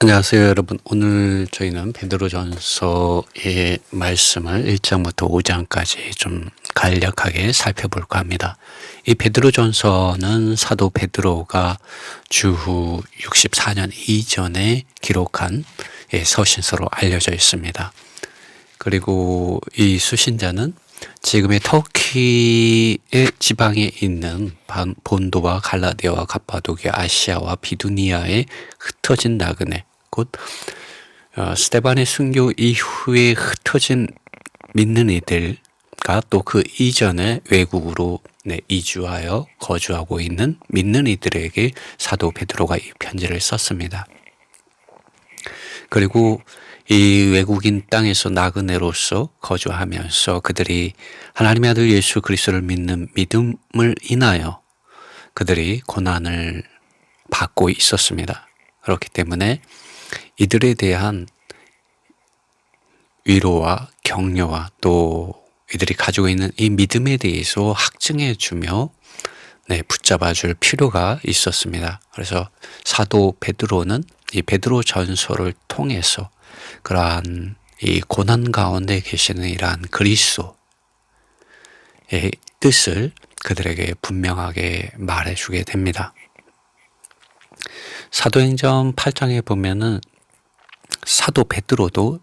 안녕하세요, 여러분. 오늘 저희는 베드로전서의 말씀을 1장부터 5장까지 좀 간략하게 살펴볼까 합니다. 이 베드로전서는 사도 베드로가 주후 64년 이전에 기록한 서신서로 알려져 있습니다. 그리고 이 수신자는 지금의 터키의 지방에 있는 본도와 갈라디아와 갑바도기아, 아시아와 비두니아에 흩어진 나그네, 곧 스데반의 순교 이후에 흩어진 믿는 이들과 또 그 이전에 외국으로 이주하여 거주하고 있는 믿는 이들에게 사도 베드로가 이 편지를 썼습니다. 그리고 이 외국인 땅에서 나그네로서 거주하면서 그들이 하나님의 아들 예수 그리스도를 믿는 믿음을 인하여 그들이 고난을 받고 있었습니다. 그렇기 때문에 이들에 대한 위로와 격려와 또 이들이 가지고 있는 이 믿음에 대해서 확증해 주며 붙잡아 줄 필요가 있었습니다. 그래서 사도 베드로는 이 베드로 전서를 통해서 그러한 이 고난 가운데 계시는 이러한 그리스도의 뜻을 그들에게 분명하게 말해주게 됩니다. 사도행전 8장에 보면은 사도 베드로도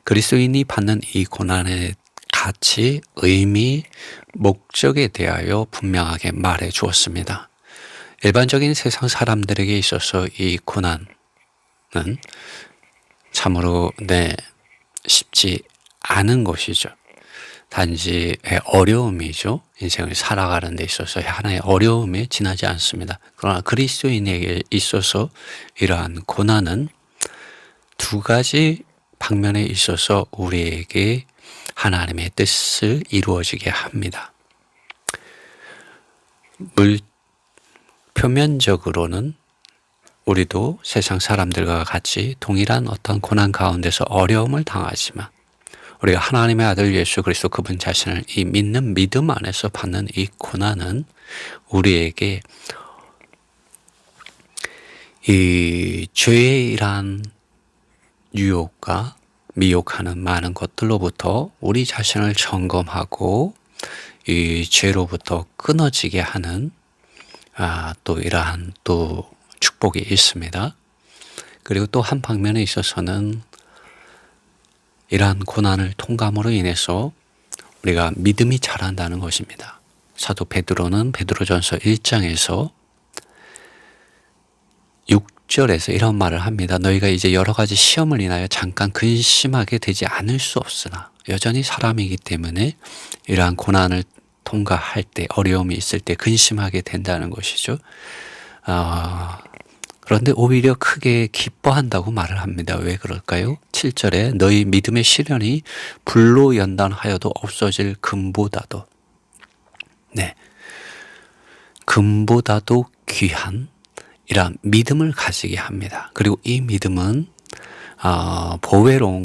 그리스도인이 받는 이 고난의 가치, 의미, 목적에 대하여 분명하게 말해 주었습니다. 일반적인 세상 사람들에게 있어서 이 고난은 참으로 쉽지 않은 것이죠. 단지 어려움이죠. 인생을 살아가는 데 있어서 하나의 어려움에 지나지 않습니다. 그러나 그리스도인에게 있어서 이러한 고난은 두 가지 방면에 있어서 우리에게 하나님의 뜻을 이루어지게 합니다. 표면적으로는 우리도 세상 사람들과 같이 동일한 어떤 고난 가운데서 어려움을 당하지만 우리가 하나님의 아들 예수 그리스도 그분 자신을 이 믿는 믿음 안에서 받는 이 고난은 우리에게 이 죄의 이러한 유혹과 미혹하는 많은 것들로부터 우리 자신을 점검하고 이 죄로부터 끊어지게 하는 또 이러한 또 축복이 있습니다. 그리고 또 한 방면에 있어서는 이러한 고난을 통감으로 인해서 우리가 믿음이 자란다는 것입니다. 사도 베드로는 베드로전서 1장에서 6절에서 이런 말을 합니다. 너희가 이제 여러 가지 시험을 인하여 잠깐 근심하게 되지 않을 수 없으나 여전히 사람이기 때문에 이러한 고난을 통과할 때 어려움이 있을 때 근심하게 된다는 것이죠. 그런데 오히려 크게 기뻐한다고 말을 합니다. 왜 그럴까요? 7절에 너희 믿음의 시련이 불로 연단하여도 없어질 금보다도 금보다도 귀한 이러한 믿음을 가지게 합니다. 그리고 이 믿음은 보배로운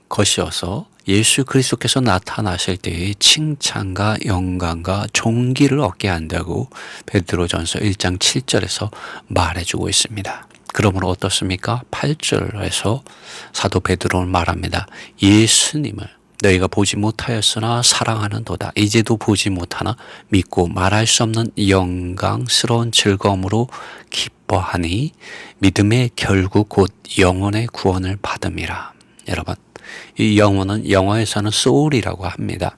것이어서 예수 그리스도께서 나타나실 때의 칭찬과 영광과 존귀를 얻게 한다고 베드로전서 1장 7절에서 말해주고 있습니다. 그러므로 어떻습니까? 8절에서 사도 베드로는 말합니다. 예수님을 너희가 보지 못하였으나 사랑하는도다. 이제도 보지 못하나 믿고 말할 수 없는 영광스러운 즐거움으로 기뻐하니 믿음의 결국 곧 영혼의 구원을 받음이라. 여러분, 이 영혼은 영어에서는 soul이라고 합니다.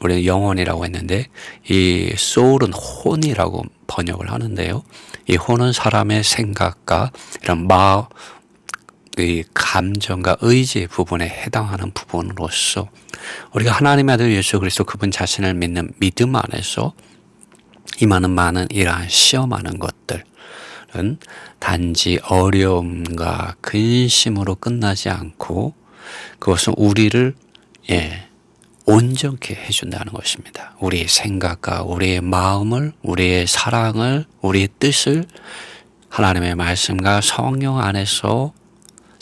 우리는 영혼이라고 했는데 이 soul은 혼이라고 번역을 하는데요. 이 혼은 사람의 생각과 이런 이 감정과 의지의 부분에 해당하는 부분으로서 우리가 하나님의 아들 예수 그리스도 그분 자신을 믿는 믿음 안에서 임하는 많은 이러한 시험하는 것들은 단지 어려움과 근심으로 끝나지 않고 그것은 우리를 온전케 해준다는 것입니다. 우리의 생각과 우리의 마음을, 우리의 사랑을, 우리의 뜻을 하나님의 말씀과 성령 안에서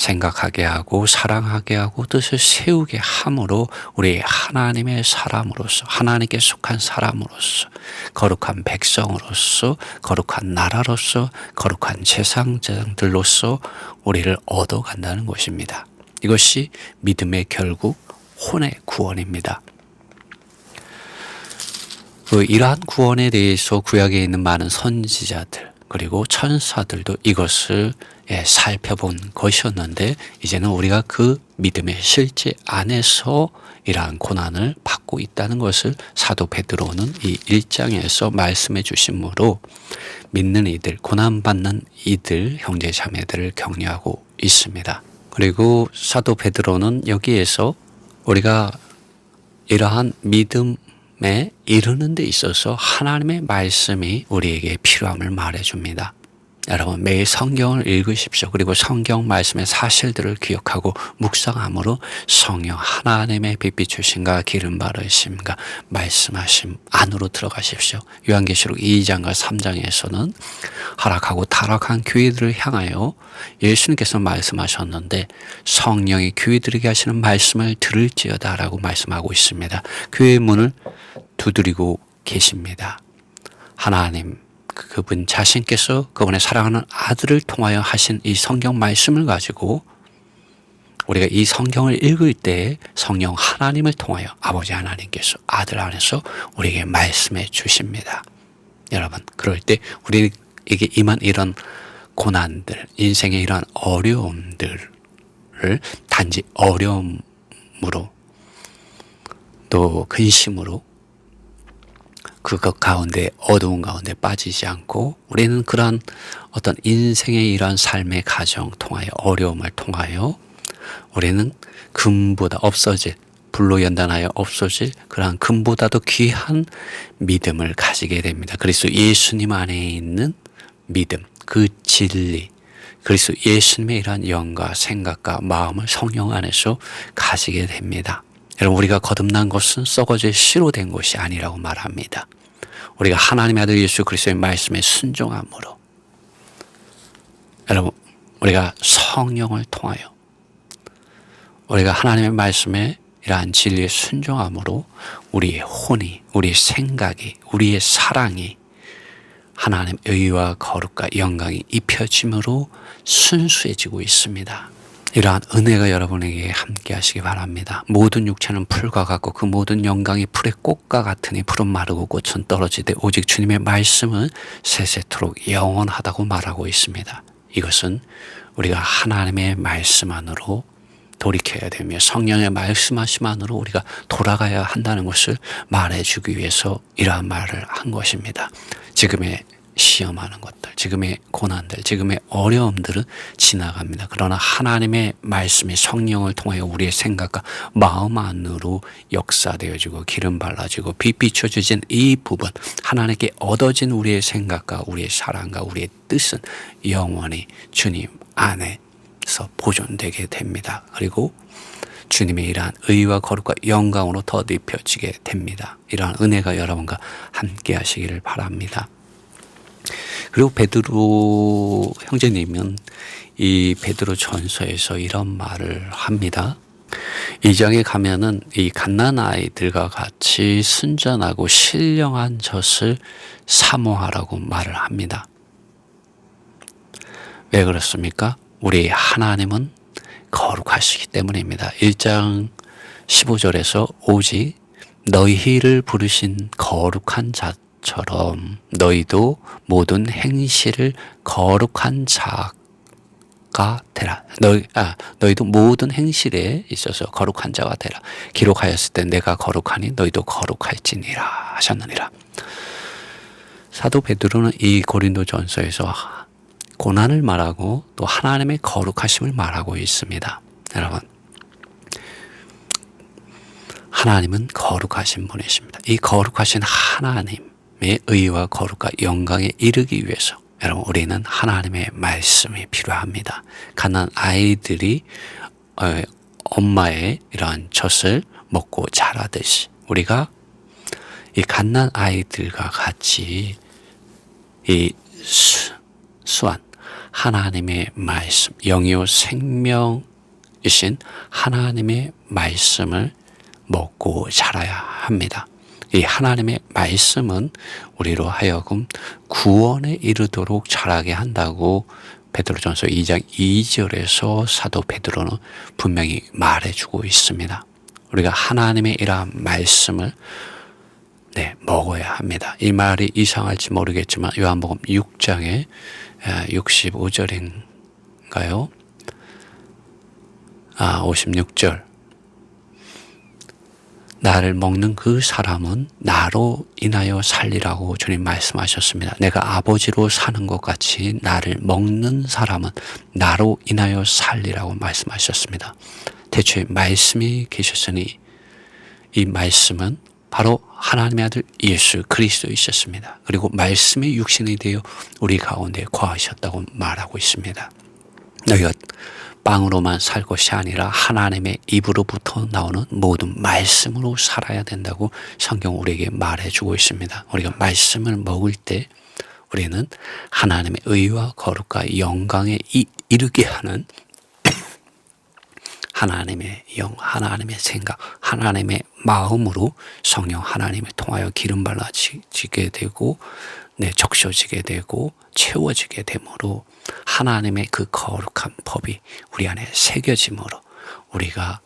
생각하게 하고 사랑하게 하고 뜻을 세우게 함으로 우리 하나님의 사람으로서, 하나님께 속한 사람으로서, 거룩한 백성으로서, 거룩한 나라로서, 거룩한 제사장들로서 우리를 얻어간다는 것입니다. 이것이 믿음의 결국 혼의 구원입니다. 이러한 구원에 대해서 구약에 있는 많은 선지자들 그리고 천사들도 이것을 살펴본 것이었는데, 이제는 우리가 그 믿음의 실제 안에서 이러한 고난을 받고 있다는 것을 사도 베드로는 이 1장에서 말씀해 주심으로 믿는 이들, 고난받는 이들, 형제 자매들을 격려하고 있습니다. 그리고 사도 베드로는 여기에서 우리가 이러한 믿음에 이르는 데 있어서 하나님의 말씀이 우리에게 필요함을 말해줍니다. 여러분, 매일 성경을 읽으십시오. 그리고 성경 말씀의 사실들을 기억하고 묵상함으로 성령 하나님의 빛 비추심과 기름 바르심과 말씀하심 안으로 들어가십시오. 요한계시록 2장과 3장에서는 하락하고 타락한 교회들을 향하여 예수님께서 말씀하셨는데, 성령이 교회들에게 하시는 말씀을 들을지어다 라고 말씀하고 있습니다. 교회의 문을 두드리고 계십니다. 하나님, 그분 자신께서 그분의 사랑하는 아들을 통하여 하신 이 성경 말씀을 가지고 우리가 이 성경을 읽을 때 성령 하나님을 통하여 아버지 하나님께서 아들 안에서 우리에게 말씀해 주십니다. 여러분, 그럴 때 우리에게 임한 이런 고난들, 인생의 이러한 어려움들을 단지 어려움으로 또 근심으로 그것 가운데, 어두운 가운데 빠지지 않고 우리는 그러한 어떤 인생의 이러한 삶의 과정 통하여, 어려움을 통하여 우리는 금보다 없어질, 불로 연단하여 없어질 그러한 금보다도 귀한 믿음을 가지게 됩니다. 그리스도 예수님 안에 있는 믿음, 그 진리, 그리스도 예수님의 이러한 영과 생각과 마음을 성령 안에서 가지게 됩니다. 여러분, 우리가 거듭난 것은 썩어질 씨로 된 것이 아니라고 말합니다. 우리가 하나님의 아들 예수 그리스도의 말씀에 순종함으로, 여러분, 우리가 성령을 통하여 우리가 하나님의 말씀에 이러한 진리에 순종함으로 우리의 혼이, 우리의 생각이, 우리의 사랑이 하나님의 의와 거룩과 영광이 입혀짐으로 순수해지고 있습니다. 이러한 은혜가 여러분에게 함께 하시기 바랍니다. 모든 육체는 풀과 같고 그 모든 영광이 풀의 꽃과 같으니 풀은 마르고 꽃은 떨어지되 오직 주님의 말씀은 세세토록 영원하다고 말하고 있습니다. 이것은 우리가 하나님의 말씀 안으로 돌이켜야 되며 성령의 말씀하심 안으로 우리가 돌아가야 한다는 것을 말해주기 위해서 이러한 말을 한 것입니다. 지금의 시험하는 것들, 지금의 고난들, 지금의 어려움들은 지나갑니다. 그러나 하나님의 말씀이 성령을 통하여 우리의 생각과 마음 안으로 역사되어지고 기름 발라지고 빛 비춰주진 이 부분, 하나님께 얻어진 우리의 생각과 우리의 사랑과 우리의 뜻은 영원히 주님 안에서 보존되게 됩니다. 그리고 주님의 이러한 의와 거룩과 영광으로 덧입혀지게 됩니다. 이러한 은혜가 여러분과 함께 하시기를 바랍니다. 그리고 베드로 형제님은 이 베드로 전서에서 이런 말을 합니다. 2장에 가면은 이 갓난 아이들과 같이 순전하고 신령한 젖을 사모하라고 말을 합니다. 왜 그렇습니까? 우리 하나님은 거룩하시기 때문입니다. 1장 15절에서 오직 너희를 부르신 거룩한 자처럼 너희도 모든 행실을 거룩한 자가 되라. 너희도 모든 행실에 있어서 거룩한 자가 되라. 기록하였을 때 내가 거룩하니 너희도 거룩할지니라 하셨느니라. 사도 베드로는 이 고린도전서에서 고난을 말하고 또 하나님의 거룩하심을 말하고 있습니다. 여러분, 하나님은 거룩하신 분이십니다. 이 거룩하신 하나님의 의와 거룩과 영광에 이르기 위해서 여러분, 우리는 하나님의 말씀이 필요합니다. 갓난 아이들이 엄마의 이러한 젖을 먹고 자라듯이 우리가 이 갓난 아이들과 같이 이 수완 하나님의 말씀, 영이요 생명이신 하나님의 말씀을 먹고 자라야 합니다. 이 하나님의 말씀은 우리로 하여금 구원에 이르도록 자라게 한다고 베드로전서 2장 2절에서 사도 베드로는 분명히 말해주고 있습니다. 우리가 하나님의 이러한 말씀을 먹어야 합니다. 이 말이 이상할지 모르겠지만 요한복음 6장에 65절인가요? 56절. 나를 먹는 그 사람은 나로 인하여 살리라고 주님 말씀하셨습니다. 내가 아버지로 사는 것 같이 나를 먹는 사람은 나로 인하여 살리라고 말씀하셨습니다. 대초에 말씀이 계셨으니 이 말씀은 바로 하나님의 아들 예수 그리스도이셨습니다. 그리고 말씀이 육신이 되어 우리 가운데 거하셨다고 말하고 있습니다. 너희가 빵으로만 살 것이 아니라 하나님의 입으로부터 나오는 모든 말씀으로 살아야 된다고 성경 우리에게 말해주고 있습니다. 우리가 말씀을 먹을 때 우리는 하나님의 의와 거룩과 영광에 이르게 하는 하나님의 영, 하나님의 생각, 하나님의 마음으로 성령 하나님을 통하여 기름 발라지게 되고 적셔지게 되고 채워지게 되므로 하나님의 그 거룩한 법이 우리 안에 새겨짐으로 우리가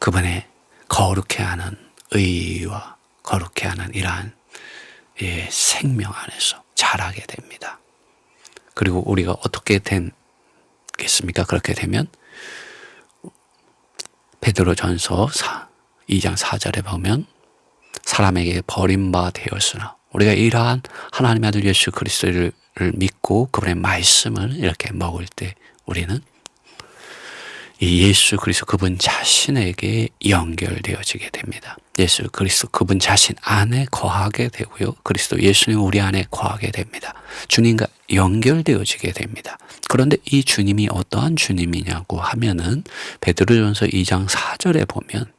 그분의 거룩해 하는 의와 거룩해 하는 이러한 생명 안에서 자라게 됩니다. 그리고 우리가 어떻게 되겠습니까? 그렇게 되면 베드로전서 2장 4절에 보면 사람에게 버림바 되었으나 우리가 이러한 하나님의 아들 예수 그리스도를 믿고 그분의 말씀을 이렇게 먹을 때 우리는 이 예수 그리스도 그분 자신에게 연결되어지게 됩니다. 예수 그리스도 그분 자신 안에 거하게 되고요. 그리스도 예수님 우리 안에 거하게 됩니다. 주님과 연결되어지게 됩니다. 그런데 이 주님이 어떠한 주님이냐고 하면은 베드로전서 2장 4절에 보면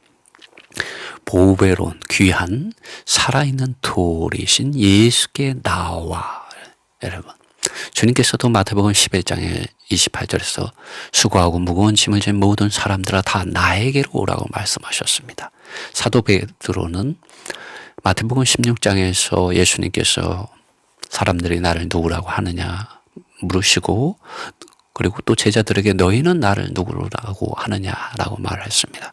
보배로운 귀한 살아있는 돌이신 예수께 나와. 여러분 주님께서도 마태복음 11장에 28절에서 수고하고 무거운 짐을 진 모든 사람들아 다 나에게로 오라고 말씀하셨습니다. 사도 베드로는 마태복음 16장에서 예수님께서 사람들이 나를 누구라고 하느냐 물으시고 그리고 또 제자들에게 너희는 나를 누구라고 하느냐라고 말을 했습니다.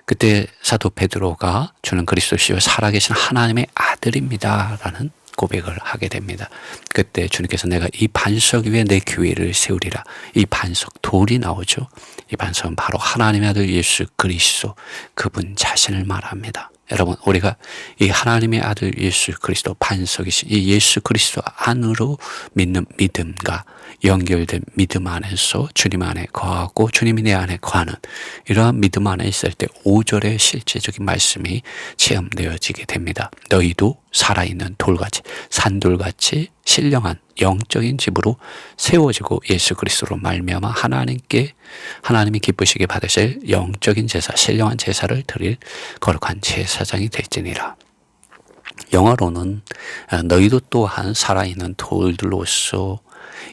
그때 사도 베드로가 주는 그리스도시요 살아계신 하나님의 아들입니다 라는 고백을 하게 됩니다. 그때 주님께서 내가 이 반석 위에 내 교회를 세우리라. 이 반석 돌이 나오죠. 이 반석은 바로 하나님의 아들 예수 그리스도 그분 자신을 말합니다. 여러분 우리가 이 하나님의 아들 예수 그리스도 반석이신 이 예수 그리스도 안으로 믿는 믿음과 연결된 믿음 안에서 주님 안에 거하고 주님이 내 안에 거하는 이러한 믿음 안에 있을 때 5절의 실제적인 말씀이 체험되어지게 됩니다. 너희도 살아있는 돌같이 산돌같이 신령한 영적인 집으로 세워지고 예수 그리스도로 말미암아 하나님이 기쁘시게 받으실 영적인 제사 신령한 제사를 드릴 거룩한 제사장이 될지니라. 영어로는 너희도 또한 살아있는 돌들로서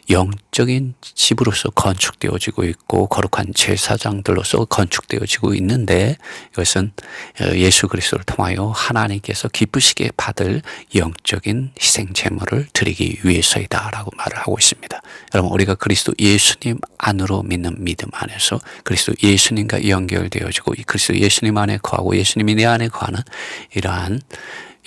영적인 집으로서 건축되어지고 있고 거룩한 제사장들로서 건축되어지고 있는데 이것은 예수 그리스도를 통하여 하나님께서 기쁘시게 받을 영적인 희생 제물을 드리기 위해서이다 라고 말을 하고 있습니다. 여러분 우리가 그리스도 예수님 안으로 믿는 믿음 안에서 그리스도 예수님과 연결되어지고 그리스도 예수님 안에 거하고 예수님이 내 안에 거하는 이러한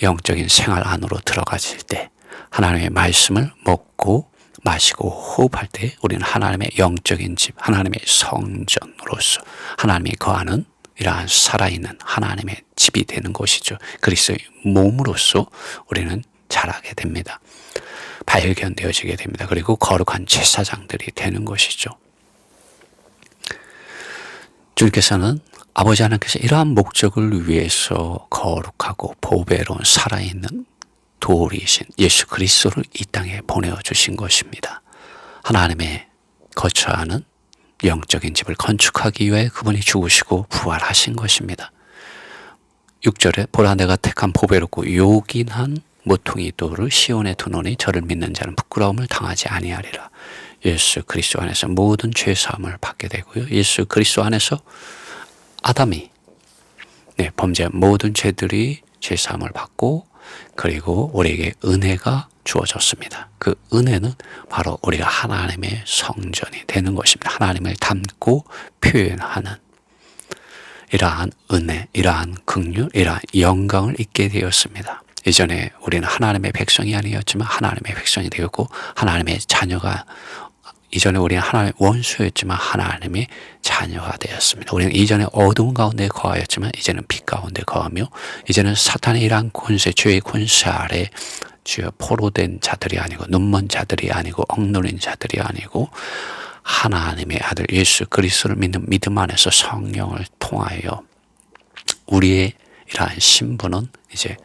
영적인 생활 안으로 들어가실 때 하나님의 말씀을 먹고 마시고 호흡할 때 우리는 하나님의 영적인 집, 하나님의 성전으로서 하나님이 거하는 이러한 살아있는 하나님의 집이 되는 것이죠. 그리스도의 몸으로서 우리는 자라게 됩니다. 발견되어지게 됩니다. 그리고 거룩한 제사장들이 되는 것이죠. 주님께서는 아버지 하나님께서 이러한 목적을 위해서 거룩하고 보배로운 살아있는 돌이신 예수 그리스도를 이 땅에 보내주신 것입니다. 하나님의 거처하는 영적인 집을 건축하기 위해 그분이 죽으시고 부활하신 것입니다. 6절에 보라 내가 택한 보배롭고 요긴한 모퉁이 돌을 시온에 두노니 저를 믿는 자는 부끄러움을 당하지 아니하리라. 예수 그리스도 안에서 모든 죄 사함을 받게 되고요. 예수 그리스도 안에서 아담이 범죄한 모든 죄들이 죄 사함을 받고, 그리고 우리에게 은혜가 주어졌습니다. 그 은혜는 바로 우리가 하나님의 성전이 되는 것입니다. 하나님을 닮고 표현하는 이러한 은혜, 이러한 긍휼, 이러한 영광을 잊게 되었습니다. 이전에 우리는 하나님의 백성이 아니었지만 하나님의 백성이 되었고, 하나님의 자녀가, 이전에 우리는 하나님의 원수였지만 하나님의 자녀가 되었습니다. 우리는 이전에 어두운 가운데 거하였지만 이제는 빛 가운데 거하며, 이제는 사탄의 이러한 권세, 죄의 권세 아래 주여 포로된 자들이 아니고, 눈먼 자들이 아니고, 억눌린 자들이 아니고, 하나님의 아들 예수 그리스도를 믿는 믿음 안에서 성령을 통하여 우리의 이러한 신분은 이제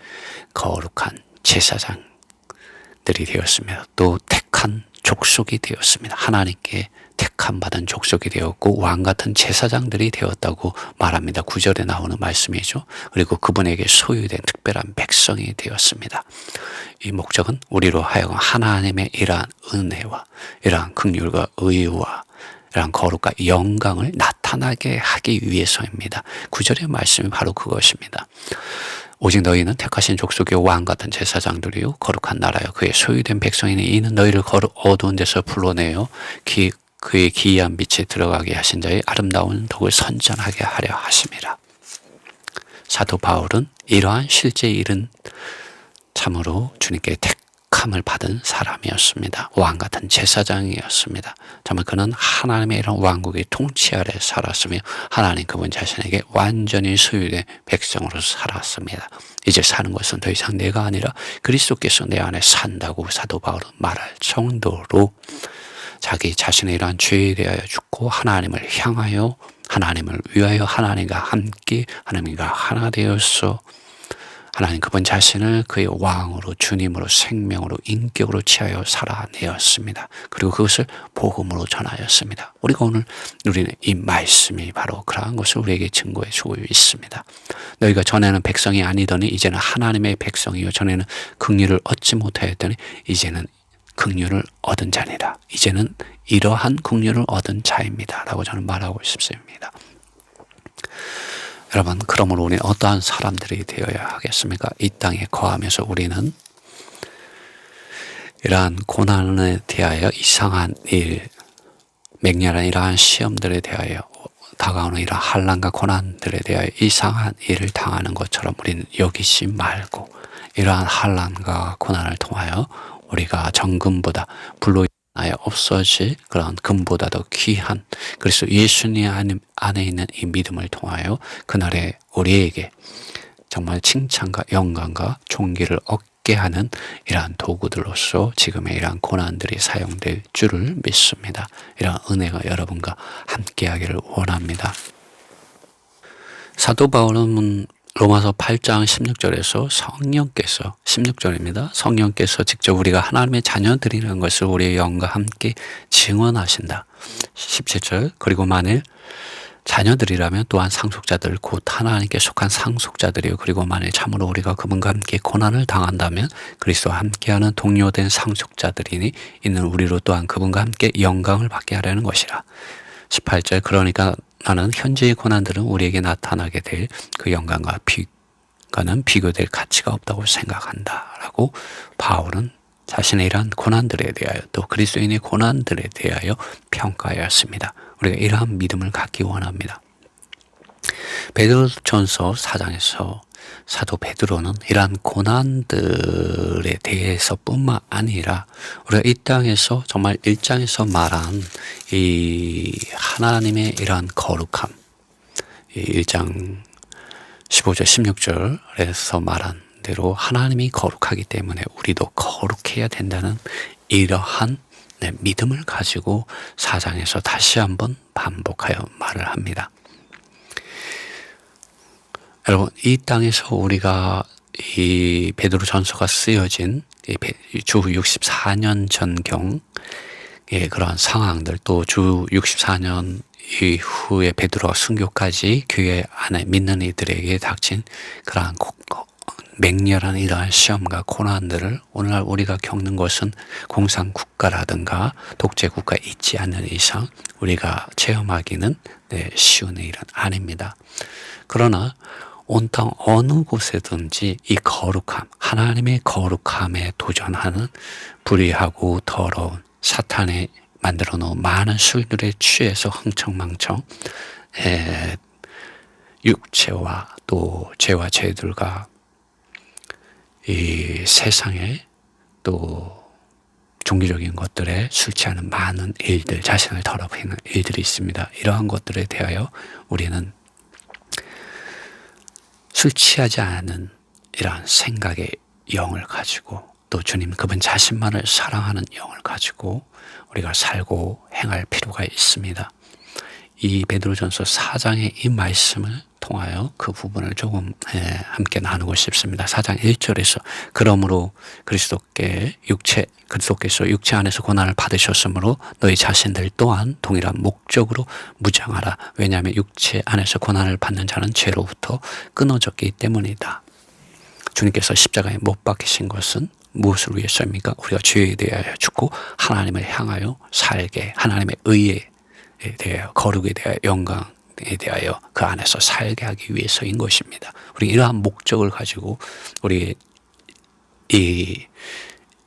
거룩한 제사장들이 되었습니다. 또 택한 족속이 되었습니다. 하나님께 택함 받은 족속이 되었고 왕같은 제사장들이 되었다고 말합니다. 9절에 나오는 말씀이죠. 그리고 그분에게 소유된 특별한 백성이 되었습니다. 이 목적은 우리로 하여금 하나님의 이러한 은혜와 이러한 긍휼과 의와 이러한 거룩과 영광을 나타나게 하기 위해서입니다. 9절의 말씀이 바로 그것입니다. 오직 너희는 택하신 족속이요 왕같은 제사장들이요 거룩한 나라요 그의 소유된 백성이니 이는 너희를 어두운 데서 불러내어 그의 기이한 빛에 들어가게 하신 자의 아름다운 덕을 선전하게 하려 하심이라. 사도 바울은 이러한 실제 일은 참으로 주님께 택함을 받은 사람이었습니다. 왕같은 제사장이었습니다. 정말 그는 하나님의 이런 왕국의 통치 아래 살았으며 하나님 그분 자신에게 완전히 소유된 백성으로 살았습니다. 이제 사는 것은 더 이상 내가 아니라 그리스도께서 내 안에 산다고 사도 바울은 말할 정도로 자기 자신의 이러한 죄에 대하여 죽고 하나님을 향하여, 하나님을 위하여, 하나님과 함께, 하나님과 하나 되어서 하나님 그분 자신을 그의 왕으로, 주님으로, 생명으로, 인격으로 취하여 살아내었습니다. 그리고 그것을 복음으로 전하였습니다. 우리는 이 말씀이 바로 그러한 것을 우리에게 증거해 주고 있습니다. 너희가 전에는 백성이 아니더니 이제는 하나님의 백성이요 전에는 긍휼을 얻지 못하였더니 이제는 긍휼을 얻은 자니라. 이제는 이러한 긍휼을 얻은 자입니다. 라고 저는 말하고 싶습니다. 여러분, 그러므로 우리는 어떠한 사람들이 되어야 하겠습니까? 이 땅에 거하면서 우리는 이러한 고난에 대하여, 이상한 일, 맹렬한 이러한 시험들에 대하여, 다가오는 이러한 환난과 고난들에 대하여 이상한 일을 당하는 것처럼 우리는 여기지 말고, 이러한 환난과 고난을 통하여 우리가 정금보다 불로 인하여 없어질 그런 금보다 더 귀한 그리스도 예수님 안에 있는 이 믿음을 통하여 그날에 우리에게 정말 칭찬과 영광과 존귀를 얻게 하는 이러한 도구들로서 지금의 이러한 고난들이 사용될 줄을 믿습니다. 이러한 은혜가 여러분과 함께하기를 원합니다. 사도 바울은 로마서 8장 16절에서 성령께서, 16절입니다. 성령께서 직접 우리가 하나님의 자녀들이라는 것을 우리의 영과 함께 증언하신다. 17절, 그리고 만일 자녀들이라면 또한 상속자들, 곧 하나님께 속한 상속자들이요. 그리고 만일 참으로 우리가 그분과 함께 고난을 당한다면 그리스도와 함께하는 동료된 상속자들이니 이는 우리로 또한 그분과 함께 영광을 받게 하려는 것이라. 18절, 그러니까 나는 현재의 고난들은 우리에게 나타나게 될 그 영광과는 비교될 가치가 없다고 생각한다. 라고 바울은 자신의 이러한 고난들에 대하여 또 그리스도인의 고난들에 대하여 평가하였습니다. 우리가 이러한 믿음을 갖기 원합니다. 베드로전서 4장에서 사도 베드로는 이러한 고난들에 대해서뿐만 아니라 우리가 이 땅에서 정말 1장에서 말한 이 하나님의 이러한 거룩함, 이 1장 15절 16절에서 말한 대로 하나님이 거룩하기 때문에 우리도 거룩해야 된다는 이러한 믿음을 가지고 4장에서 다시 한번 반복하여 말을 합니다. 여러분, 이 땅에서 우리가 이 베드로 전서가 쓰여진 주 64년 전경의 그러한 상황들, 또 주 64년 이후에 베드로가 순교까지 교회 안에 믿는 이들에게 닥친 그러한 맹렬한 이러한 시험과 고난들을 오늘날 우리가 겪는 것은 공산국가라든가 독재국가에 있지 않는 이상 우리가 체험하기는 쉬운 일은 아닙니다. 그러나 온 땅 어느 곳에든지 이 거룩함, 하나님의 거룩함에 도전하는 불의하고 더러운 사탄의 만들어 놓은 많은 술들에 취해서 흥청망청 육체와 또 죄와 죄들과 이 세상에 또 종교적인 것들에 술 취하는 많은 일들, 자신을 더럽히는 일들이 있습니다. 이러한 것들에 대하여 우리는 술 취하지 않은 이러한 생각의 영을 가지고 또 주님 그분 자신만을 사랑하는 영을 가지고 우리가 살고 행할 필요가 있습니다. 이 베드로전서 4장의 이 말씀을 통하여 그 부분을 조금 함께 나누고 싶습니다. 4장 1절에서 그러므로 그리스도께서 육체 안에서 고난을 받으셨으므로 너희 자신들 또한 동일한 목적으로 무장하라. 왜냐하면 육체 안에서 고난을 받는 자는 죄로부터 끊어졌기 때문이다. 주님께서 십자가에 못 박히신 것은 무엇을 위해서입니까? 우리가 죄에 대하여 죽고 하나님을 향하여 살게, 하나님의 의에 대하여, 거룩에 대하여, 영광에 대하여 그 안에서 살게 하기 위해서인 것입니다. 우리 이러한 목적을 가지고 우리 이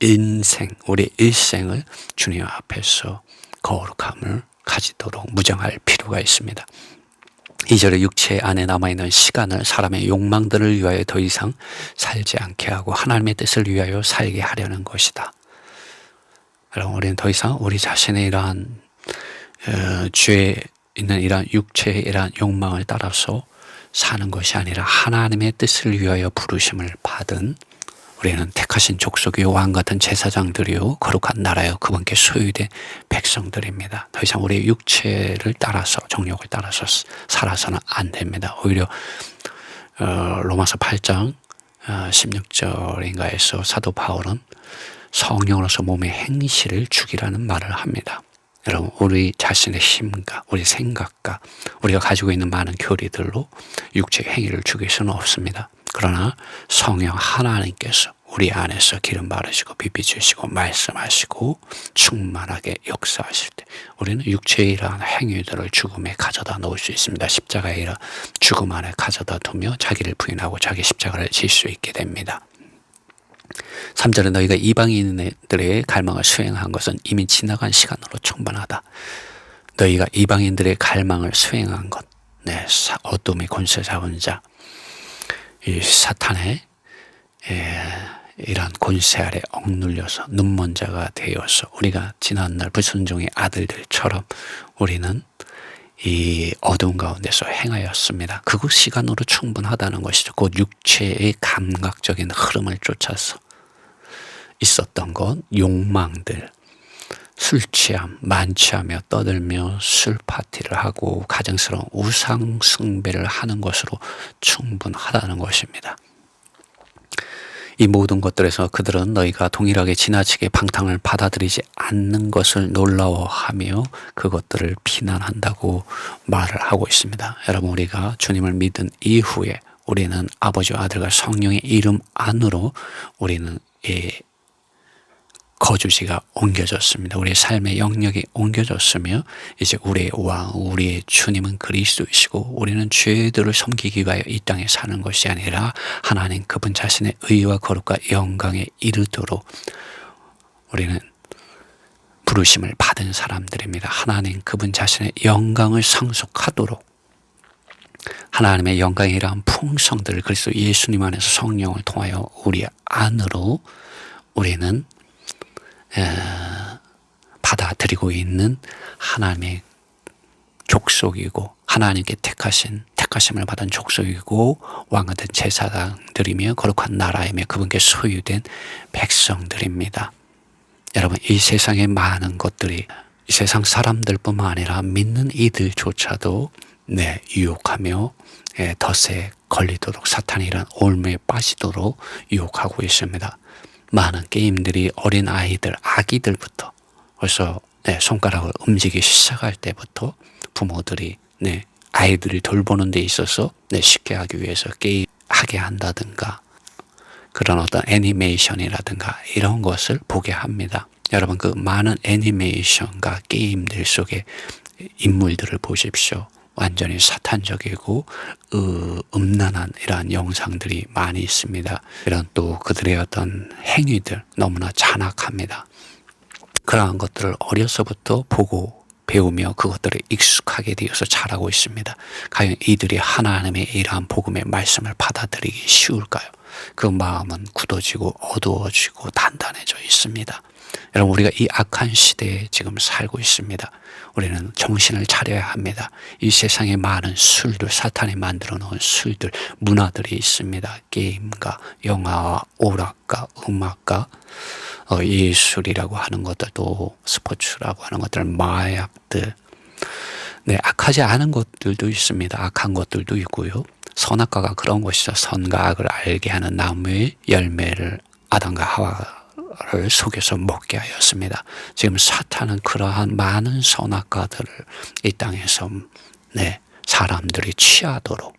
인생, 우리 일생을 주님 앞에서 거룩함을 가지도록 무장할 필요가 있습니다. 2절에 육체 안에 남아있는 시간을 사람의 욕망들을 위하여 더 이상 살지 않게 하고 하나님의 뜻을 위하여 살게 하려는 것이다. 여러분, 우리는 더 이상 우리 자신의 이러한 죄에 있는 이러한 육체의 이러한 욕망을 따라서 사는 것이 아니라 하나님의 뜻을 위하여 부르심을 받은 우리는 택하신 족속이요 왕같은 제사장들이요 거룩한 나라요 그분께 소유된 백성들입니다. 더 이상 우리의 육체를 따라서 정욕을 따라서 살아서는 안 됩니다. 오히려 로마서 8장 16절인가에서 사도 바울은 성령으로서 몸의 행실을 죽이라는 말을 합니다. 여러분, 우리 자신의 힘과 우리 생각과 우리가 가지고 있는 많은 교리들로 육체의 행위를 죽일 수는 없습니다. 그러나 성령 하나님께서 우리 안에서 기름 바르시고 비비주시고 말씀하시고 충만하게 역사하실 때 우리는 육체의 이러한 행위들을 죽음에 가져다 놓을 수 있습니다. 십자가의 이런 죽음 안에 가져다 두며 자기를 부인하고 자기 십자가를 질 수 있게 됩니다. 3절에 너희가 이방인들의 갈망을 수행한 것은 이미 지나간 시간으로 충분하다. 너희가 이방인들의 갈망을 수행한 것, 어둠의 권세 잡은 자, 이 사탄의 이러한 권세 아래 억눌려서 눈먼 자가 되어서 우리가 지난날 불순종의 아들들처럼 우리는 이 어두운 가운데서 행하였습니다. 그 시간으로 충분하다는 것이죠. 곧 육체의 감각적인 흐름을 쫓아서 있었던 것, 욕망들, 술 취함, 만취하며 떠들며 술 파티를 하고 가증스러운 우상 숭배를 하는 것으로 충분하다는 것입니다. 이 모든 것들에서 그들은 너희가 동일하게 지나치게 방탕을 받아들이지 않는 것을 놀라워하며 그것들을 비난한다고 말을 하고 있습니다. 여러분, 우리가 주님을 믿은 이후에 우리는 아버지와 아들과 성령의 이름 안으로 우리는 거주지가 옮겨졌습니다. 우리의 삶의 영역이 옮겨졌으며 이제 우리의 왕, 우리의 주님은 그리스도이시고 우리는 죄들을 섬기기 위하여 이 땅에 사는 것이 아니라 하나님 그분 자신의 의와 거룩과 영광에 이르도록 우리는 부르심을 받은 사람들입니다. 하나님 그분 자신의 영광을 상속하도록 하나님의 영광이란 풍성들을 그리스도 예수님 안에서 성령을 통하여 우리 안으로 우리는 받아들이고 있는 하나님의 족속이고 하나님께 택하심을 받은 족속이고 왕같은 제사장들이며 거룩한 나라이며 그분께 소유된 백성들입니다. 여러분, 이 세상의 많은 것들이 이 세상 사람들뿐만 아니라 믿는 이들조차도 유혹하며 덫에 걸리도록 사탄이 이런 올무에 빠지도록 유혹하고 있습니다. 많은 게임들이 어린 아이들, 아기들부터 벌써 손가락을 움직이기 시작할 때부터 부모들이 아이들을 돌보는 데 있어서 쉽게 하기 위해서 게임하게 한다든가 그런 어떤 애니메이션이라든가 이런 것을 보게 합니다. 여러분, 그 많은 애니메이션과 게임들 속에 인물들을 보십시오. 완전히 사탄적이고 음란한 이러한 영상들이 많이 있습니다. 이런 또 그들의 어떤 행위들 너무나 잔악합니다. 그러한 것들을 어려서부터 보고 배우며 그것들에 익숙하게 되어서 자라고 있습니다. 과연 이들이 하나님의 이러한 복음의 말씀을 받아들이기 쉬울까요? 그 마음은 굳어지고 어두워지고 단단해져 있습니다. 여러분, 우리가 이 악한 시대에 지금 살고 있습니다. 우리는 정신을 차려야 합니다. 이 세상에 많은 술들, 사탄이 만들어 놓은 술들, 문화들이 있습니다. 게임과 영화와 오락과 음악과 예술이라고 하는 것들, 또 스포츠라고 하는 것들, 마약들, 네, 악하지 않은 것들도 있습니다. 악한 것들도 있고요. 선악과가 그런 것이죠. 선과 악을 알게 하는 나무의 열매를 아담과 하와를 속여서 먹게 하였습니다. 지금 사탄은 그러한 많은 선악과들을 이 땅에서 사람들이 취하도록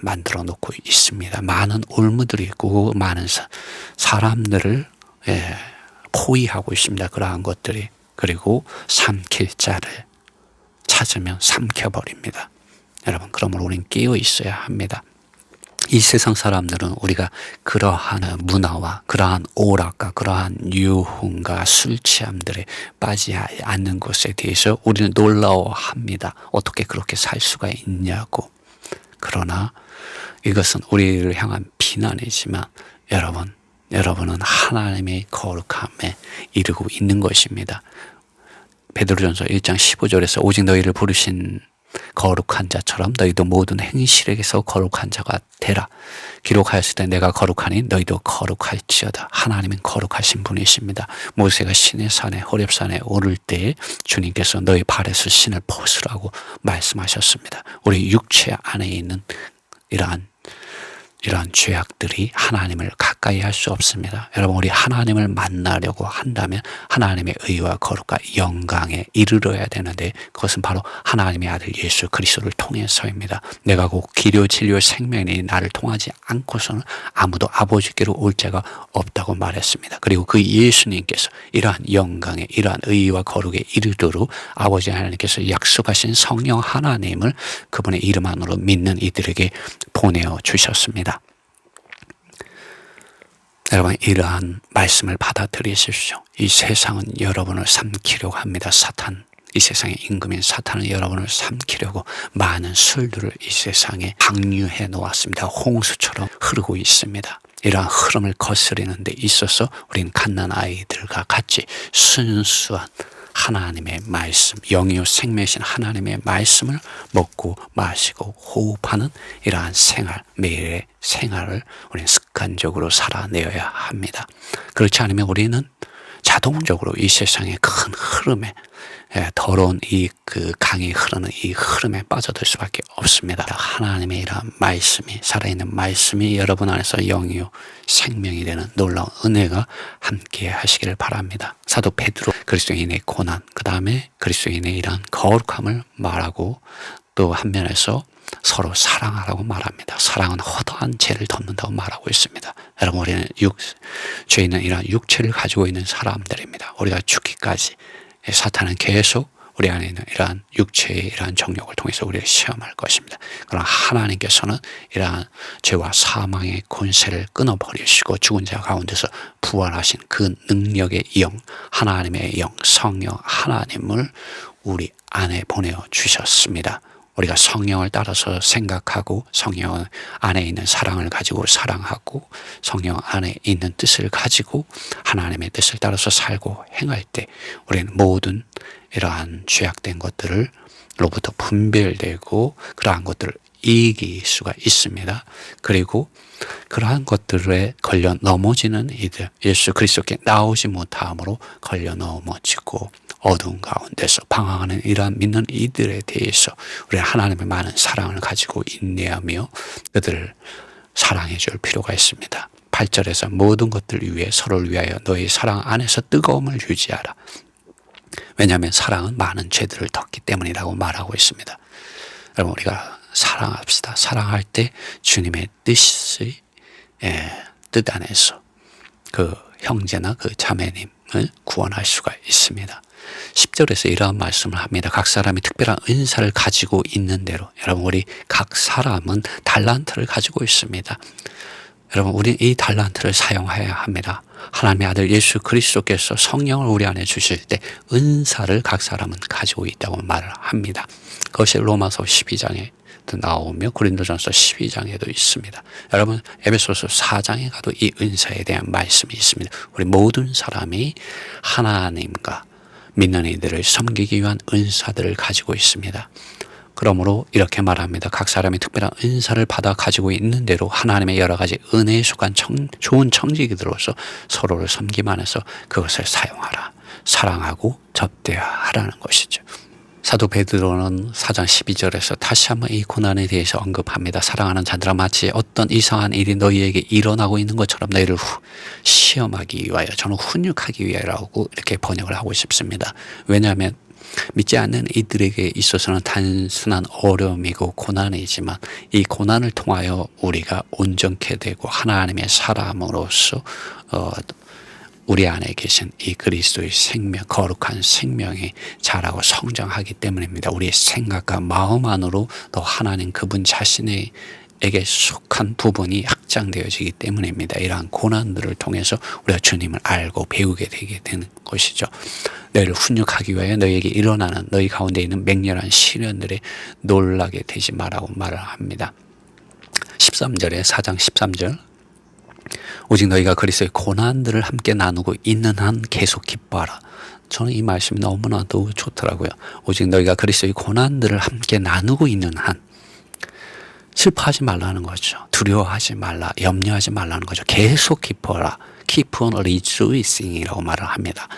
만들어 놓고 있습니다. 많은 올무들이 있고 많은 사람들을 포위하고 있습니다. 그러한 것들이. 그리고 삼킬 자를 찾으면 삼켜버립니다. 여러분, 그러므로 우리는 깨어 있어야 합니다. 이 세상 사람들은 우리가 그러한 문화와 그러한 오락과 그러한 유흥과 술 취함들에 빠지지 않는 것에 대해서 우리는 놀라워합니다. 어떻게 그렇게 살 수가 있냐고. 그러나 이것은 우리를 향한 비난이지만 여러분은 하나님의 거룩함에 이르고 있는 것입니다. 베드로전서 1장 15절에서 오직 너희를 부르신 거룩한 자처럼 너희도 모든 행실에게서 거룩한 자가 되라. 기록하였을 때 내가 거룩하니 너희도 거룩할지어다. 하나님은 거룩하신 분이십니다. 모세가 시내산에 호렙산에 오를 때 주님께서 너희 발에서 신을 벗으라고 말씀하셨습니다. 우리 육체 안에 있는 이러한 죄악들이 하나님을 가까이 할 수 없습니다. 여러분, 우리 하나님을 만나려고 한다면 하나님의 의와 거룩과 영광에 이르러야 되는데 그것은 바로 하나님의 아들 예수 그리스도를 통해서입니다. 내가 곧 길이요 진리요 생명이니 나를 통하지 않고서는 아무도 아버지께로 올 자가 없다고 말했습니다. 그리고 그 예수님께서 이러한 영광에 이러한 의와 거룩에 이르도록 아버지 하나님께서 약속하신 성령 하나님을 그분의 이름 안으로 믿는 이들에게 보내어 주셨습니다. 여러분, 이러한 말씀을 받아들이십시오. 이 세상은 여러분을 삼키려고 합니다. 이 세상의 임금인 사탄은 여러분을 삼키려고 많은 술들을 이 세상에 방류해 놓았습니다. 홍수처럼 흐르고 있습니다. 이러한 흐름을 거스르는 데 있어서 우린 갓난아이들과 같이 순수한 하나님의 말씀, 영이요 생명이신 하나님의 말씀을 먹고 마시고 호흡하는 이러한 매일의 생활을 우리는 습관적으로 살아내어야 합니다. 그렇지 않으면 우리는 자동적으로 이 세상의 큰 흐름에 더러운 그 강이 흐르는 이 흐름에 빠져들 수밖에 없습니다. 하나님의 이러한 말씀이, 살아있는 말씀이 여러분 안에서 영이요 생명이 되는 놀라운 은혜가 함께 하시기를 바랍니다. 사도 베드로 그리스도인의 고난, 그 다음에 그리스도인의 이러한 거룩함을 말하고 또 한면에서 서로 사랑하라고 말합니다. 사랑은 허다한 죄를 덮는다고 말하고 있습니다. 여러분, 우리는 죄는 이러한 육체를 가지고 있는 사람들입니다. 우리가 죽기까지 사탄은 계속 우리 안에 있는 이러한 육체의 이러한 정욕을 통해서 우리를 시험할 것입니다. 그러나 하나님께서는 이러한 죄와 사망의 권세를 끊어버리시고 죽은 자 가운데서 부활하신 그 능력의 영, 하나님의 영, 성령 하나님을 우리 안에 보내어 주셨습니다. 우리가 성령을 따라서 생각하고 성령 안에 있는 사랑을 가지고 사랑하고 성령 안에 있는 뜻을 가지고 하나님의 뜻을 따라서 살고 행할 때 우리는 모든 이러한 죄악된 것들로부터 분별되고 그러한 것들을 이길 수가 있습니다. 그리고 그러한 것들에 걸려 넘어지는 이들, 예수 그리스도께 나오지 못함으로 걸려 넘어지고 어두운 가운데서 방황하는 이러한 믿는 이들에 대해서 우리 하나님의 많은 사랑을 가지고 인내하며 그들을 사랑해 줄 필요가 있습니다. 8절에서 모든 것들 위해 서로를 위하여 너희 사랑 안에서 뜨거움을 유지하라. 왜냐하면 사랑은 많은 죄들을 덮기 때문이라고 말하고 있습니다. 여러분, 우리가 사랑합시다. 사랑할 때 주님의 뜻이 뜻 안에서 그 형제나 그 자매님을 구원할 수가 있습니다. 10절에서 이러한 말씀을 합니다. 각 사람이 특별한 은사를 가지고 있는 대로. 여러분, 우리 각 사람은 달란트를 가지고 있습니다. 여러분, 우리는 이 달란트를 사용해야 합니다. 하나님의 아들 예수 그리스도께서 성령을 우리 안에 주실 때 은사를 각 사람은 가지고 있다고 말을 합니다. 그것이 로마서 12장에 나오며 고린도전서 12장에도 있습니다. 여러분, 에베소서 4장에 가도 이 은사에 대한 말씀이 있습니다. 우리 모든 사람이 하나님과 믿는 이들을 섬기기 위한 은사들을 가지고 있습니다. 그러므로 이렇게 말합니다. 각 사람이 특별한 은사를 받아 가지고 있는 대로 하나님의 여러 가지 은혜에 속한 좋은 청지기들로서 서로를 섬김하면서 그것을 사용하라. 사랑하고 접대하라는 것이죠. 사도 베드로는 4장 12절에서 다시 한번 이 고난에 대해서 언급합니다. 사랑하는 자들아, 마치 어떤 이상한 일이 너희에게 일어나고 있는 것처럼 너희를 시험하기 위하여, 저는 훈육하기 위하여라고 이렇게 번역을 하고 싶습니다. 왜냐하면 믿지 않는 이들에게 있어서는 단순한 어려움이고 고난이지만 이 고난을 통하여 우리가 온전케 되고 하나님의 사람으로서 우리 안에 계신 이 그리스도의 생명, 거룩한 생명이 자라고 성장하기 때문입니다. 우리의 생각과 마음 안으로 또 하나님 그분 자신에게 속한 부분이 확장되어지기 때문입니다. 이러한 고난들을 통해서 우리가 주님을 알고 배우게 되게 되는 것이죠. 너희를 훈육하기 위하여 너희에게 일어나는 너희 가운데 있는 맹렬한 시련들에 놀라게 되지 말라고 말을 합니다. 13절에 4장 13절, 오직 너희가 그리스도의 고난들을 함께 나누고 있는 한 계속 기뻐하라. 저는 이 말씀이 너무나도 좋더라고요. 오직 너희가 그리스도의 고난들을 함께 나누고 있는 한, 슬퍼하지 말라는 거죠. 두려워하지 말라, 염려하지 말라는 거죠. 계속 기뻐하라. Keep on rejoicing이라고 말을 합니다.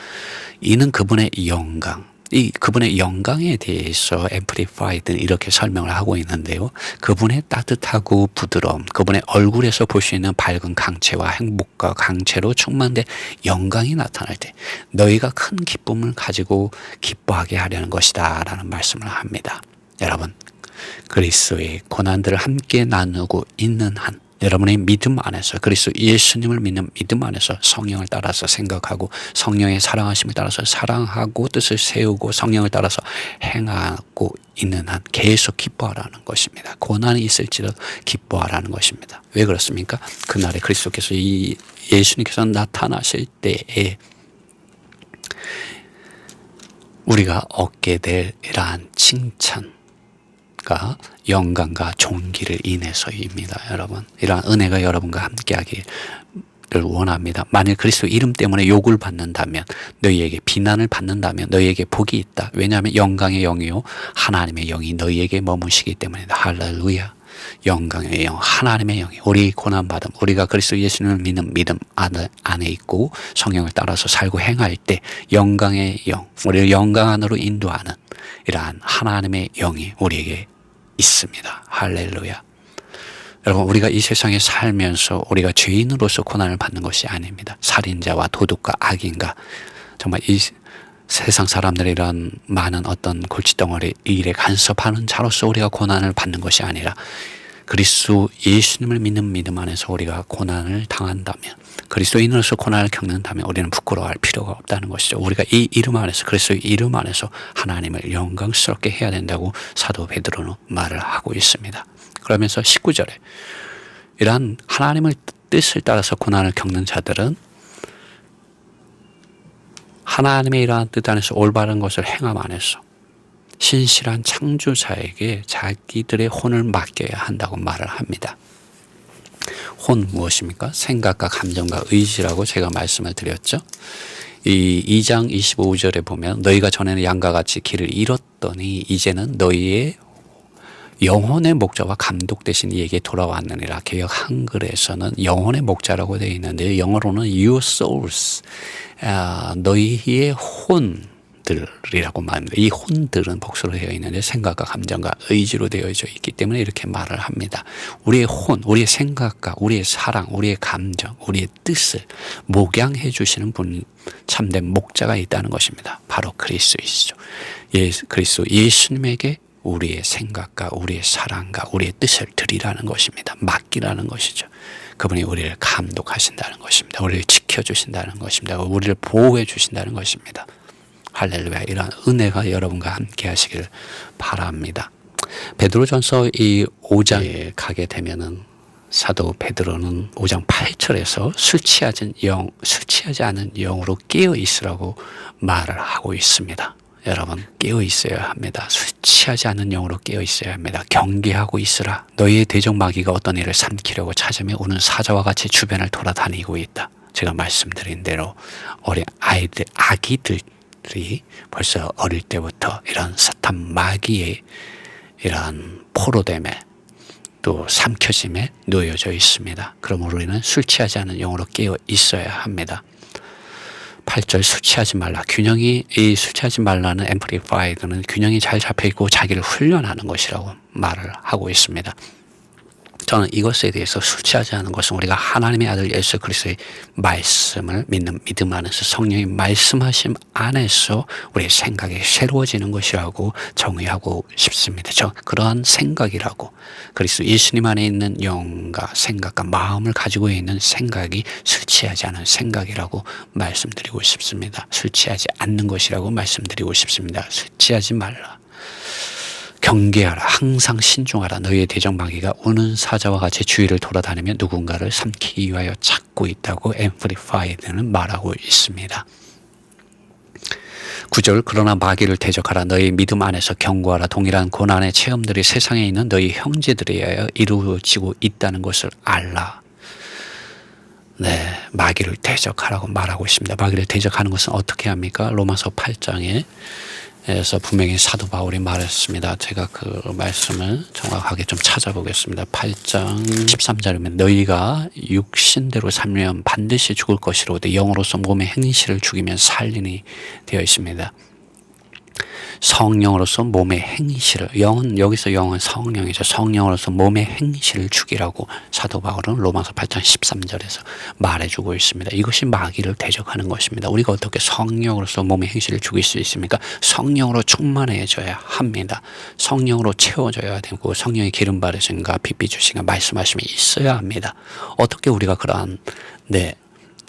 이는 그분의 영광, 이 그분의 영광에 대해서 앰플리파이드는 이렇게 설명을 하고 있는데요. 그분의 따뜻하고 부드러움, 그분의 얼굴에서 볼 수 있는 밝은 강체와 행복과 강체로 충만된 영광이 나타날 때 너희가 큰 기쁨을 가지고 기뻐하게 하려는 것이다 라는 말씀을 합니다. 여러분, 그리스도의 고난들을 함께 나누고 있는 한, 여러분의 믿음 안에서, 그리스도 예수님을 믿는 믿음 안에서 성령을 따라서 생각하고 성령의 사랑하심을 따라서 사랑하고 뜻을 세우고 성령을 따라서 행하고 있는 한 계속 기뻐하라는 것입니다. 고난이 있을지라도 기뻐하라는 것입니다. 왜 그렇습니까? 그날에 그리스도께서 이 예수님께서 나타나실 때에 우리가 얻게 될 이러한 칭찬, 영광과 존귀를 인해서입니다. 여러분, 이러한 은혜가 여러분과 함께하기를 원합니다. 만일 그리스도 이름 때문에 욕을 받는다면, 너희에게 비난을 받는다면 너희에게 복이 있다. 왜냐하면 영광의 영이요 하나님의 영이 너희에게 머무시기 때문이다. 할렐루야. 영광의 영, 하나님의 영이, 우리 고난받음, 우리가 그리스도 예수님을 믿는 믿음 안에 있고 성령을 따라서 살고 행할 때 영광의 영, 우리를 영광 안으로 인도하는 이러한 하나님의 영이 우리에게 있습니다. 할렐루야. 여러분, 우리가 이 세상에 살면서 우리가 죄인으로서 고난을 받는 것이 아닙니다. 살인자와 도둑과 악인과 정말 이 세상 사람들의 이런 많은 어떤 골칫덩어리 일에 간섭하는 자로서 우리가 고난을 받는 것이 아니라 그리스도 예수님을 믿는 믿음 안에서 우리가 고난을 당한다면, 그리스도인으로서 고난을 겪는다면 우리는 부끄러워할 필요가 없다는 것이죠. 우리가 이 이름 안에서, 그리스도의 이름 안에서 하나님을 영광스럽게 해야 된다고 사도 베드로는 말을 하고 있습니다. 그러면서 19절에 이러한 하나님의 뜻을 따라서 고난을 겪는 자들은 하나님의 이러한 뜻 안에서 올바른 것을 행함 안에서 신실한 창조자에게 자기들의 혼을 맡겨야 한다고 말을 합니다. 혼 무엇입니까? 생각과 감정과 의지라고 제가 말씀을 드렸죠. 이 2장 25절에 보면 너희가 전에는 양과 같이 길을 잃었더니 이제는 너희의 영혼의 목자와 감독 대신 이에게 돌아왔느니라. 개역 한글에서는 영혼의 목자라고 되어 있는데 영어로는 your souls, 너희의 혼들이라고 말합니다. 이 혼들은 복수로 되어 있는데 생각과 감정과 의지로 되어져 있기 때문에 이렇게 말을 합니다. 우리의 혼, 우리의 생각과 우리의 사랑, 우리의 감정, 우리의 뜻을 목양해 주시는 분, 참된 목자가 있다는 것입니다. 바로 그리스도이시죠. 그리스도 예수님에게 우리의 생각과 우리의 사랑과 우리의 뜻을 드리라는 것입니다. 맡기라는 것이죠. 그분이 우리를 감독하신다는 것입니다. 우리를 지켜주신다는 것입니다. 우리를 보호해 주신다는 것입니다. 할렐루야. 이러한 은혜가 여러분과 함께 하시길 바랍니다. 베드로전서 이 5장에 가게 되면은 사도 베드로는 5장 8절에서 술 취하지 않은 영으로 깨어 있으라고 말을 하고 있습니다. 여러분, 깨어 있어야 합니다. 술 취하지 않은 영으로 깨어 있어야 합니다. 경계하고 있으라. 너희의 대적 마귀가 어떤 일을 삼키려고 찾으며 우는 사자와 같이 주변을 돌아다니고 있다. 제가 말씀드린 대로 어린 아기들이 벌써 어릴 때부터 이런 사탄 마귀의 이러한 포로됨에 또 삼켜짐에 놓여져 있습니다. 그러므로 우리는 술 취하지 않은 영으로 깨어 있어야 합니다. 8절 술 취하지 말라. 이 술 취하지 말라는 앰플리파이드는 균형이 잘 잡혀있고 자기를 훈련하는 것이라고 말을 하고 있습니다. 저는 이것에 대해서 술 취하지 않은 것은 우리가 하나님의 아들 예수 그리스도의 말씀을 믿는 믿음 안에서 성령의 말씀하심 안에서 우리의 생각이 새로워지는 것이라고 정의하고 싶습니다. 그러한 생각이라고 그리스도 예수님 안에 있는 영과 생각과 마음을 가지고 있는 생각이 술 취하지 않은 생각이라고 말씀드리고 싶습니다. 술 취하지 않는 것이라고 말씀드리고 싶습니다. 술 취하지 말라. 경계하라. 항상 신중하라. 너희의 대적 마귀가 우는 사자와 같이 주위를 돌아다니며 누군가를 삼키기 위하여 찾고 있다고 앰플리파이드는 말하고 있습니다. 9절 그러나 마귀를 대적하라. 너희 믿음 안에서 경고하라. 동일한 고난의 체험들이 세상에 있는 너희 형제들에 의하여 이루어지고 있다는 것을 알라. 네, 마귀를 대적하라고 말하고 있습니다. 마귀를 대적하는 것은 어떻게 합니까? 로마서 8장에 에서 분명히 사도 바울이 말했습니다. 제가 그 말씀을 정확하게 좀 찾아보겠습니다. 8장 13절이면 너희가 육신대로 살면 반드시 죽을 것이로되 영으로서 몸의 행실을 죽이면 살리니 되어 있습니다. 성령으로서 몸의 행실을, 여기서 영은 성령이죠. 성령으로서 몸의 행실을 죽이라고 사도 바울은 로마서 8장 13절에서 말해주고 있습니다. 이것이 마귀를 대적하는 것입니다. 우리가 어떻게 성령으로서 몸의 행실을 죽일 수 있습니까? 성령으로 충만해져야 합니다. 성령으로 채워져야 되고 성령의 기름 바르심과 빛 주심과 말씀하심이 있어야 합니다. 어떻게 우리가 그러한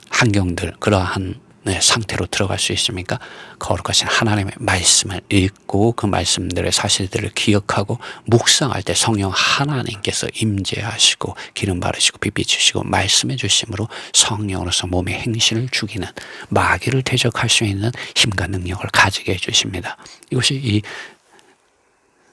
환경들, 그러한 상태로 들어갈 수 있습니까? 거룩하신 하나님의 말씀을 읽고 그 말씀들의 사실들을 기억하고 묵상할 때 성령 하나님께서 임재하시고 기름 바르시고 빛 비추시고 말씀해 주심으로 성령으로서 몸의 행실을 죽이는 마귀를 대적할 수 있는 힘과 능력을 가지게 해주십니다. 이것이 이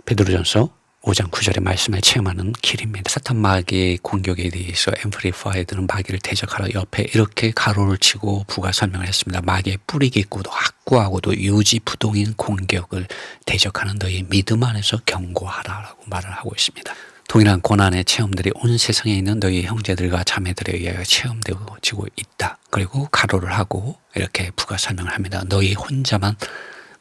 베드로전서 5장 9절의 말씀을 체험하는 길입니다. 사탄 마귀의 공격에 대해서 앰플리파이드는 마귀를 대적하라 옆에 이렇게 가로를 치고 부가 설명을 했습니다. 마귀의 뿌리 깊고도 확고하고도 유지부동인 공격을 대적하는 너희 믿음 안에서 경고하라라고 말을 하고 있습니다. 동일한 고난의 체험들이 온 세상에 있는 너희 형제들과 자매들에 의하여 체험되어지고 있다. 그리고 가로를 하고 이렇게 부가 설명을 합니다. 너희 혼자만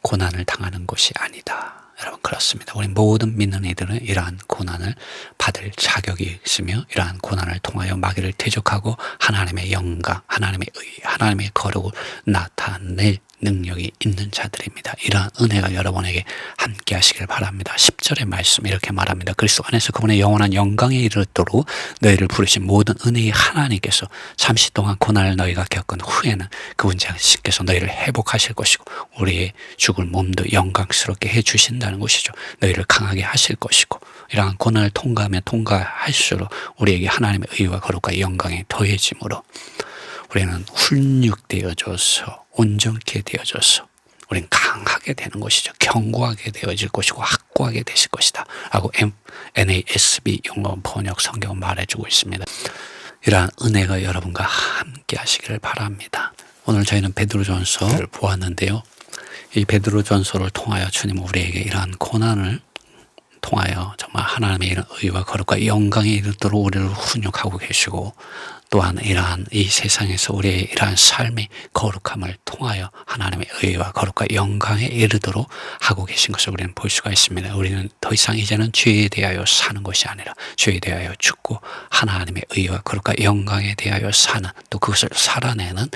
고난을 당하는 것이 아니다. 여러분 그렇습니다. 우리 모든 믿는 이들은 이러한 고난을 받을 자격이 있으며 이러한 고난을 통하여 마귀를 대적하고 하나님의 영광, 하나님의 의, 하나님의 거룩을 나타낼 능력이 있는 자들입니다. 이러한 은혜가 여러분에게 함께 하시길 바랍니다. 10절의 말씀 이렇게 말합니다. 그리스도 안에서 그분의 영원한 영광에 이르도록 너희를 부르신 모든 은혜의 하나님께서 잠시 동안 고난을 너희가 겪은 후에는 그분 자신께서 너희를 회복하실 것이고 우리의 죽을 몸도 영광스럽게 해주신다는 것이죠. 너희를 강하게 하실 것이고 이러한 고난을 통과하면 통과할수록 우리에게 하나님의 의와 거룩과 영광이 더해지므로 우리는 훈육되어져서 온전케 되어져서 우리는 강하게 되는 것이죠. 견고하게 되어질 것이고 확고하게 되실 것이다 라고 NASB 영어 번역 성경은 말해주고 있습니다. 이러한 은혜가 여러분과 함께 하시기를 바랍니다. 오늘 저희는 베드로전서를 보았는데요. 이 베드로전서를 통하여 주님은 우리에게 이러한 고난을 통하여 정말 하나님의 이런 의와 거룩과 영광에 이르도록 우리를 훈육하고 계시고 또한 이러한 이 세상에서 우리의 이러한 삶의 거룩함을 통하여 하나님의 의와 거룩과 영광에 이르도록 하고 계신 것을 우리는 볼 수가 있습니다. 우리는 더 이상 이제는 죄에 대하여 사는 것이 아니라 죄에 대하여 죽고 하나님의 의와 거룩과 영광에 대하여 사는 또 그것을 살아내는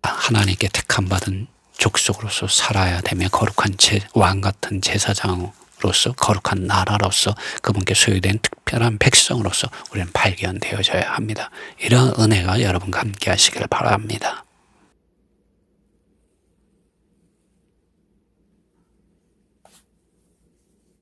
하나님께 택함받은 족속으로서 살아야 되며 거룩한 왕 같은 제사장으로 민족으로서 거룩한 나라로서 그분께 소유된 특별한 백성으로서 우리는 발견되어져야 합니다. 이런 은혜가 여러분과 함께 하시길 바랍니다.